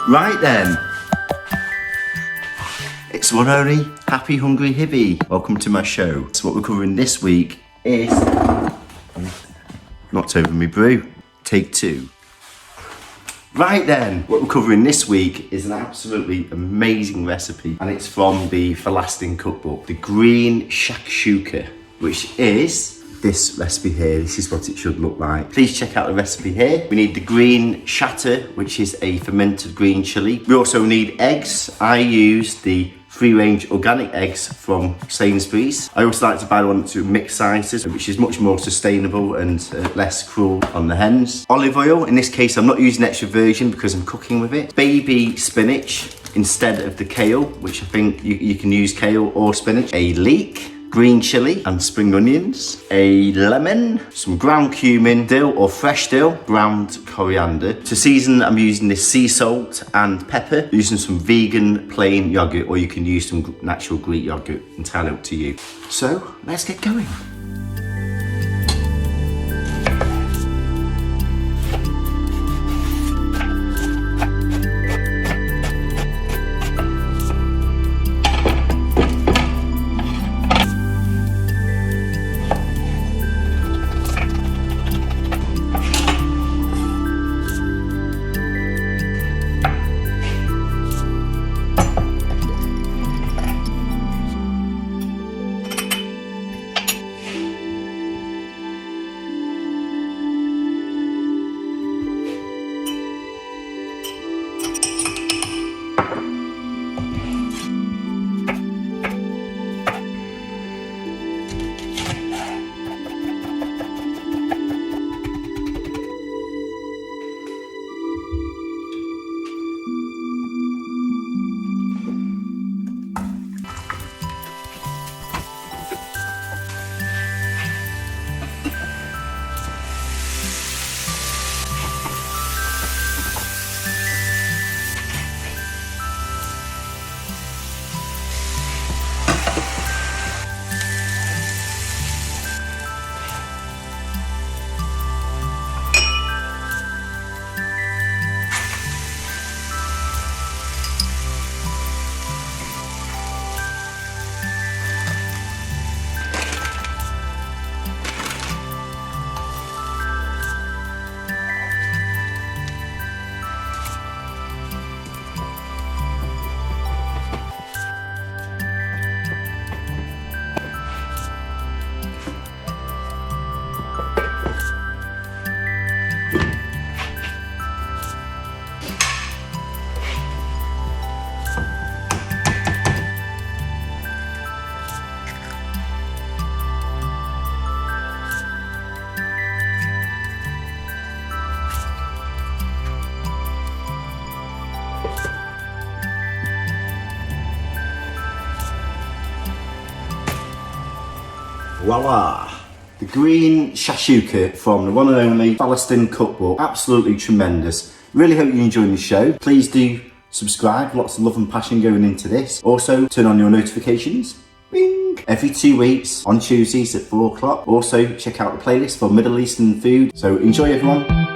Right then, it's one only Happy Hungry Hibby. Welcome to my show. So what we're covering this week is knocked over me brew. Take 2. Right then, what we're covering this week is an absolutely amazing recipe, and it's from the Falastin cookbook, the green shakshuka, which is this recipe here. This is what it should look like. Please check out the recipe here. We need the green shatta, which is a fermented green chilli. We also need eggs. I use the free-range organic eggs from Sainsbury's. I also like to buy one to mixed sizes, which is much more sustainable and less cruel on the hens. Olive oil, in this case I'm not using extra virgin because I'm cooking with it. Baby spinach instead of the kale, which I think you can use kale or spinach. A leek, green chilli and spring onions, a lemon, some ground cumin, dill or fresh dill, ground coriander. To season, I'm using this sea salt and pepper, using some vegan plain yogurt, or you can use some natural Greek yogurt, entirely up to you. So let's get going. Voila! The green shakshuka from the one and only Falastin cookbook. Absolutely tremendous. Really hope you enjoyed the show. Please do subscribe. Lots of love and passion going into this. Also, turn on your notifications. Bing! Every 2 weeks on Tuesdays at 4 o'clock. Also, check out the playlist for Middle Eastern food. So enjoy everyone.